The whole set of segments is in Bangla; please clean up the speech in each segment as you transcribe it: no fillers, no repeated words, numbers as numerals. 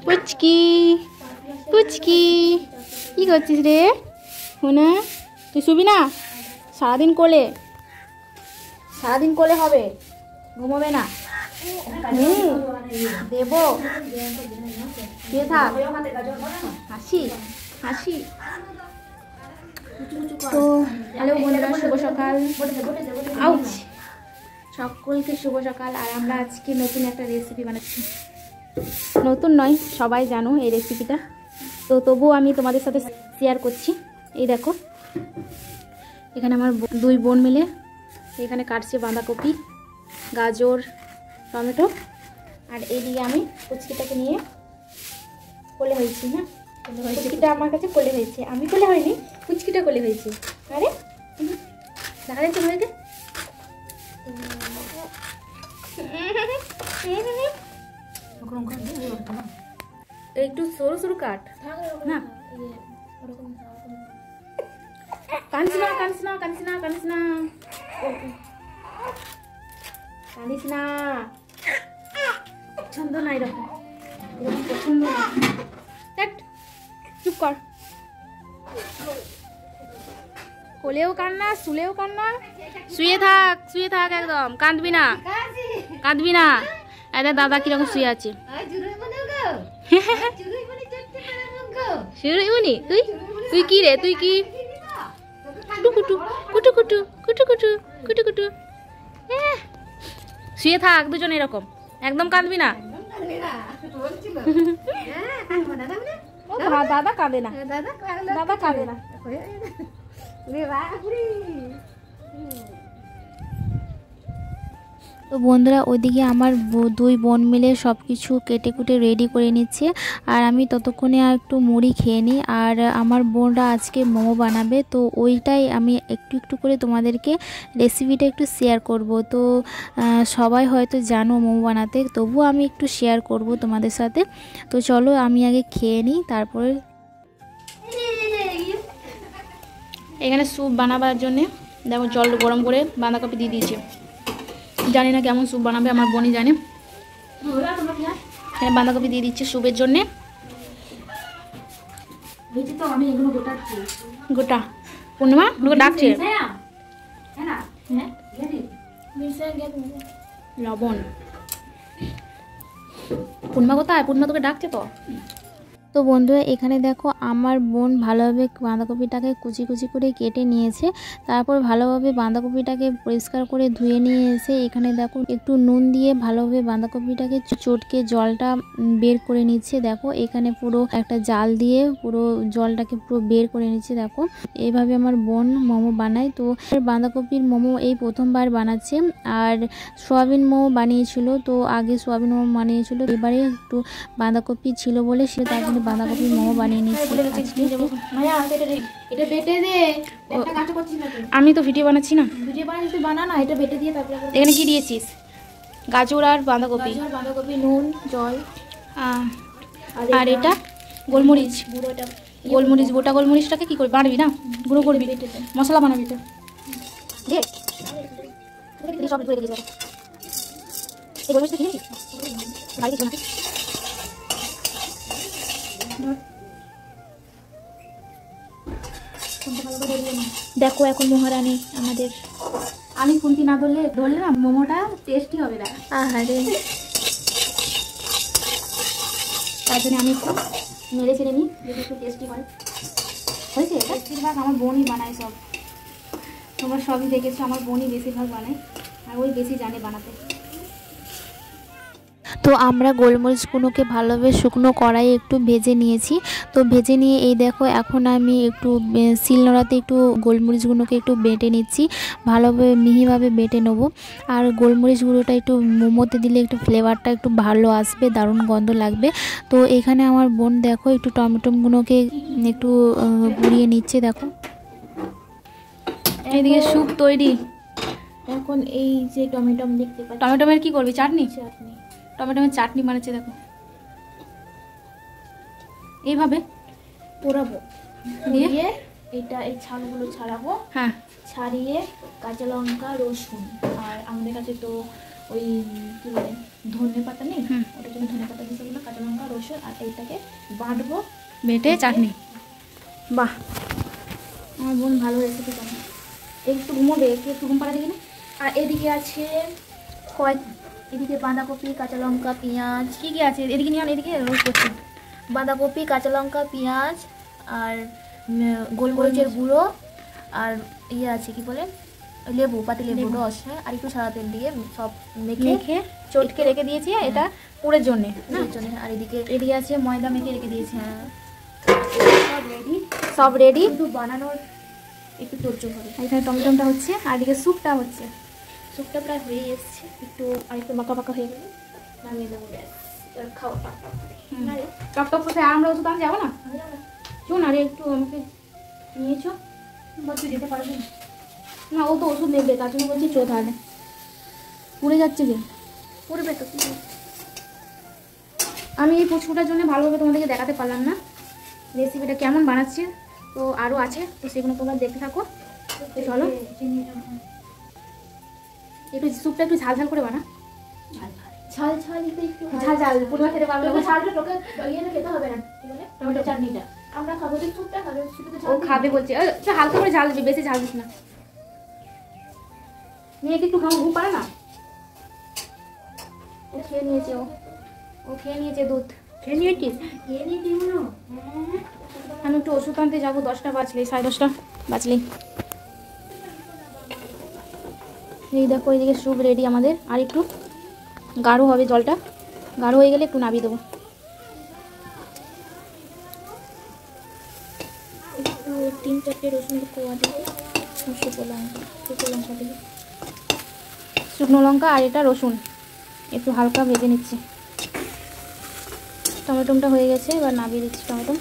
পুচকি পুচকি কি করছিস রে হুনা? তুই শুবি না? সারাদিন কোলে হবে, ঘুমোবে না। দেবো, শুয়ে থাক। হাসি হাসি। তো হ্যালো বন্ধুরা, শুভ সকাল। আউচ, সকলকে শুভ সকাল। আর আমরা আজকে নতুন একটা রেসিপি বানাচ্ছি। নতুন নয়, সবাই জানো এই রেসিপিটা, তো তবুও আমি তোমাদের সাথে শেয়ার করছি। এই দেখো, এখানে আমার দুই বোন মিলে এখানে কাটছে বাঁধাকপি, গাজর, টমেটো। আর এইদিকে আমি পুচকিটাকে নিয়ে কোলে হয়েছি। হ্যাঁ, পুচকিটা আমার কাছে কোলে হয়েছে, আমি কোলে হয়নি, পুচকিটা কোলে হয়েছে। আরে দেখা যাচ্ছে ভাইকে, একটু সরু সরু কাট না। কাঁদিস না কাঁদিস না কাঁদিস না কাঁদিস না কাঁদিস না, পছন্দ না এরকম, পছন্দ না। চুপ কর, কোলেও কান্না, শুলেও কান্না। শুয়ে থাক, শুয়ে থাক, একদম কাঁদবি না, কাঁদবি না। এদের দাদা কিরকম শুয়ে আছে। তুই তুই কি রে, তুই কি কুটু কুটু কুটু কুটু কুটু কুটু কুটু। শুয়ে থাক দুজন এরকম, একদম কাঁদবি না। দাদা কাঁদে না, দাদা কাঁদে না। তো বন্ধুরা, ওইদিকে আমার দুই বোন মিলে সব কিছু কেটে কুটে রেডি করে নিচ্ছে, আর আমি ততক্ষণে আর একটু মুড়ি খেয়ে নিই। আর আমার বোনরা আজকে মোমো বানাবে, তো ওইটাই আমি একটু একটু করে তোমাদেরকে রেসিপিটা একটু শেয়ার করব। তো সবাই হয়তো জানো মোমো বানাতে, তবুও আমি একটু শেয়ার করব তোমাদের সাথে। তো চলো আমি আগে খেয়ে নিই, তারপরে এখানে স্যুপ বানাবার জন্যে দেখো জল গরম করে বাঁধাকপি দিয়ে দিয়েছি। জানি না কেমন স্যুপ বানাবে, আমার বোনই জানে। এখানে বাঁধাকপি দিয়ে দিচ্ছে স্যুপের জন্যে। গোটা পূর্ণিমা ডাকছে, লবণ। পূর্ণিমা কোথায়? পূর্ণিমা তোকে ডাকছে তো। তো বন্ধুরা, এখানে দেখো আমার বোন ভালোভাবে বাঁধাকপিটাকে কুচি কুচি করে কেটে নিয়েছে। তারপর ভালোভাবে বাঁধাকপিটাকে পরিষ্কার করে ধুয়ে নিয়ে এসে এখানে দেখো একটু নুন দিয়ে ভালোভাবে বাঁধাকপিটাকে চটকে জলটা বের করে নিচ্ছে। দেখো এখানে পুরো একটা জাল দিয়ে পুরো জলটাকে পুরো বের করে নিচ্ছে। দেখো এইভাবে আমার বোন মোমো বানায়। তো বাঁধাকপির মোমো এই প্রথমবার বানাচ্ছে। আর সোয়াবিন মোমো বানিয়েছিল, তো আগে সোয়াবিন মোমো বানিয়েছিল, এবারে একটু বাঁধাকপি ছিল বলে সে তার জন্য বাঁধাকপির মোমো বানিয়ে নিচ্ছি। আমি তো ভিডিও বানাচ্ছি না, এখানে কি দিয়েছিস? গাজর আর বাঁধাকপি, নুন, জল, আর এটা গোলমরিচ, গোলমরিচ, গোটা গোলমরিচটাকে কি করবি? বানাবি না, গুঁড়ো করবি, মশলা বানাবি তো। দেখো এখন মহারানী আমাদের, আমি খুন্তি না ধরলে না মোমোটা টেস্টি হবে না। আরে তার জন্য আমি একটু নেড়ে ছেড়ে নিই, যদি একটু টেস্টি হয়। হয়েছে, বেশিরভাগ আমার বোনই বানায় সব, তোমরা সবই দেখেছো, আমার বোনই বেশিরভাগ বানায়, আর ওই বেশি জানে বানাতে। তো আমরা গোলমরিচগুলোকে ভালোভাবে শুকনো কড়াইয়ে একটু ভেজে নিয়েছি। তো ভেজে নিয়ে এই দেখো এখন আমি একটু শিলনোড়াতে একটু গোলমরিচগুলোকে একটু বেটে নিচ্ছি, ভালোভাবে মিহিভাবে বেটে নেব। আর গোলমরিচ গুঁড়োটা একটু মোমোতে দিলে একটু ফ্লেভারটা একটু ভালো আসবে, দারুণ গন্ধ লাগবে। তো এখানে আমার বোন দেখো একটু টমেটোগুলোকে একটু গুঁড়িয়ে নিচ্ছে। দেখো এদিকে স্যুপ তৈরি। এখন এই যে টমেটো দেখতে পাচ্ছি, টমেটোমের কি করবি? চাটনি, টমেটোমের চাটনি বানাচ্ছে। দেখো এইভাবে পোড়াবো, দিয়ে এটা এই ছালগুলো ছাড়াবো। হ্যাঁ, ছাড়িয়ে কাঁচা লঙ্কা, রসুন, আর আমাদের কাছে তো ওই কি বলে ধনে পাতা নেই, ওটার জন্য ধনে পাতা দিতে বললো, কাঁচা লঙ্কা, রসুন হচ্ছে। আর এইটাকে বাঁটবো, বেটে চাটনি। বাহ, আমার বোন ভালো রেসিপি জানে। একটু ঘুমোবে, একটু ঘুম পাড়া দেখি না। আর এদিকে আছে এদিকে বাঁধাকপি, কাঁচা লঙ্কা, পেঁয়াজ, কি কি আছে এদিকে নিয়ে এদিকে রোজ করছি। বাঁধাকপি, কাঁচা লঙ্কা, পেঁয়াজ, আর গোলমরিচের গুঁড়ো, আর ইয়ে আছে কি বলে লেবু, পাতি লেবু রস, হ্যাঁ, আর একটু সাদা তেল দিয়ে সব মেখে চটকে রেখে দিয়েছি এটা পুরের জন্যে। আর এদিকে আছে ময়দা মেখে রেখে দিয়েছি। হ্যাঁ, সব রেডি, কিন্তু বানানোর একটু ধৈর্য হবে। এখানে টমেটোটা হচ্ছে, আর এদিকে স্যুপটা হচ্ছে। স্যুপটা প্রায় হয়ে এসছে, একটু বাঁকা বাঁকা হয়ে গেলে নামিয়ে দেবো। ব্যাস, খাও। টক টক কোথায়? আমরা ওষুধ আমি যাবো না, শোন, আরে একটু আমাকে নিয়েছো, তুই যেতে পারবি না? ও তো ওষুধ নেবে, তার জন্য বলছি চো তাহলে। পুড়ে যাচ্ছে যে, পুড়বে তো। আমি এই পুচকুটার জন্য ভালোভাবে তোমাদেরকে দেখাতে পারলাম না রেসিপিটা কেমন বানাচ্ছি, তো আরও আছে, তো সেগুলো তোমরা দেখতে থাকো। তো চলো, একটু স্যুপটা একটু ঝাল ঝাল করে বানা। ঝাল পূর্ণিমা খেতে পারবে না, ঝালটা তোকে খেতে হবে না। টমেটো চাটনিটা আমরা খাবো, যে স্যুপটা খাবে, ও খাবে বলছে। হালকা করে ঝাল দিবি, বেশি ঝাল দিস না। মেয়েকে একটু ঘুম পারে না, ও খেয়ে নিয়েছে, ও খেয়ে নিয়েছে দুধ। খেয়ে নিয়েছিস? আমি একটু ওষুধ আনতে যাবো, 10টা বাজলেই, 10:30 বাজলেই। এই দেখো, এইদিকে স্যুপ রেডি আমাদের। আর একটু গাঢ় হবে, জলটা গাঢ় হয়ে গেলে একটু নামিয়ে দেবো। একটু 3-4টে রসুন কোয়া দিয়ে, শুকনো লঙ্কা আর এটা রসুন একটু হালকা ভেজে নিচ্ছি। টমেটোটা হয়ে গেছে, এবার নামিয়ে দিচ্ছি টমেটো।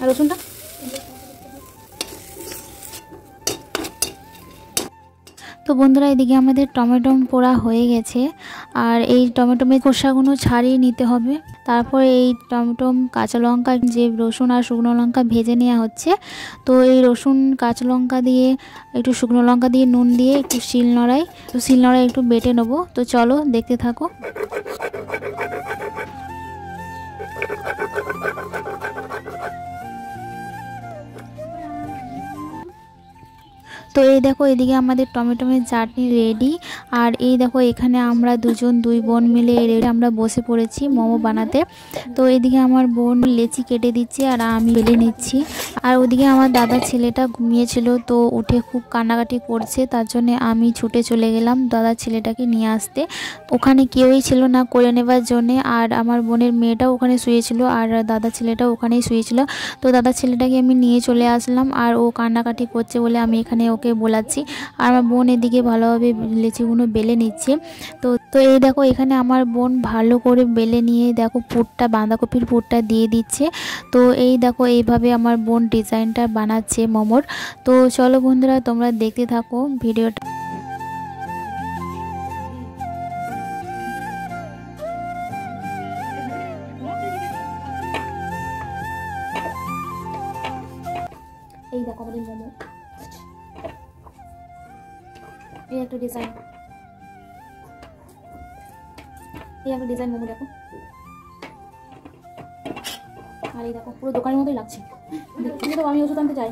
আর রসুনটা তো বন্ধুরা, এদিকে আমাদের টমেটো পোড়া হয়ে গেছে। আর এই টমেটোমের খোসাগুলো ছাড়িয়ে নিতে হবে। তারপর এই টমেটো, কাঁচা লঙ্কা, যে রসুন আর শুকনো লঙ্কা ভেজে নেওয়া হচ্ছে, তো এই রসুন কাঁচা লঙ্কা দিয়ে, একটু শুকনো লঙ্কা দিয়ে, নুন দিয়ে একটু শিলনোড়ায় একটু বেটে নেবো। তো চলো দেখতে থাকো। তো এই দেখো, এদিকে আমাদের টমেটোমের চাটনি রেডি। আর এই দেখো, এখানে আমরা দুই বোন মিলে আমরা বসে পড়েছি মোমো বানাতে। তো এদিকে আমার বোন লেচি কেটে দিচ্ছে আর আমি বেলে নিচ্ছি। আর ওদিকে আমার দাদার ছেলেটা ঘুমিয়েছিল, তো উঠে খুব কান্নাকাটি করছে, তার জন্য আমি ছুটে চলে গেলাম দাদার ছেলেটাকে নিয়ে আসতে। ওখানে কেউই ছিল না করে নেবার জন্যে, আর আমার বোনের মেয়েটাও ওখানে শুয়েছিল, আর দাদার ছেলেটাও ওখানেই শুয়েছিল। তো দাদার ছেলেটাকে আমি নিয়ে চলে আসলাম, আর ও কান্নাকাটি করছে বলে আমি এখানে ওকে বোলাচ্ছি। আর আমার বোন এদিকে ভালোভাবে লেচিগুলো বেলে নিচ্ছে। তো এই দেখো, এখানে আমার বোন ভালো করে বেলে নিয়ে দেখো বাঁধাকপির পুরটা দিয়ে দিচ্ছে। তো এই দেখো, এইভাবে আমার বোন ডিজাইনটা বানাচ্ছে মোমোর। তো চলো বন্ধুরা, তোমরা দেখতে থাকো ভিডিওটা। এই দেখো আমাদের মোমো, এই একটা ডিজাইন, মোমো দেখো। আর এই দেখো, পুরো দোকানের মতোই লাগছে দেখতে। তো আমি ওষুধ আনতে যাই,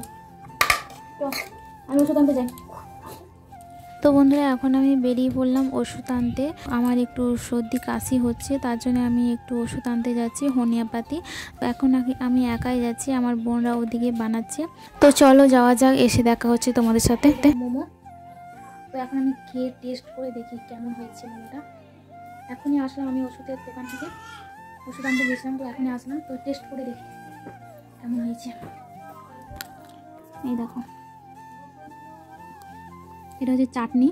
তো বন্ধুরা, এখন আমি বেরিয়ে পড়লাম ওষুধ আনতে। আমার একটু সর্দি কাশি হচ্ছে, তার জন্য আমি একটু ওষুধ আনতে যাচ্ছি, হোমিওপ্যাথি। এখন আমি একাই যাচ্ছি, আমার বোনরা ওদিকে বানাচ্ছে। তো চলো যাওয়া যাক, এসে দেখা হচ্ছে তোমাদের সাথে। মোমো তো এখন আমি খেয়ে টেস্ট করে দেখি কেমন হয়েছে মোমোটা। এখনই আসলাম আমি ওষুধের দোকান থেকে, ওষুধ আনতে গেছিলাম, তো এখনই আসলাম, তো টেস্ট করে দেখি কেমন হয়েছে। এই দেখো, এটা হচ্ছে চাটনি,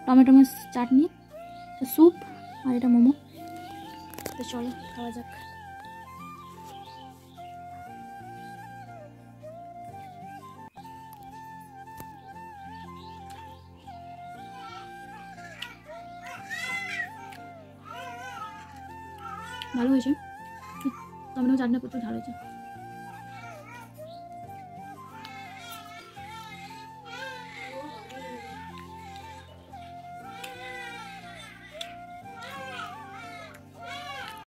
টমেটো চাটনি, স্যুপ, আর এটা মোমো। তো চলো খাওয়া যাক। ভালো হয়েছে, টমেটো চাটনি প্রচুর ভালো হয়েছে।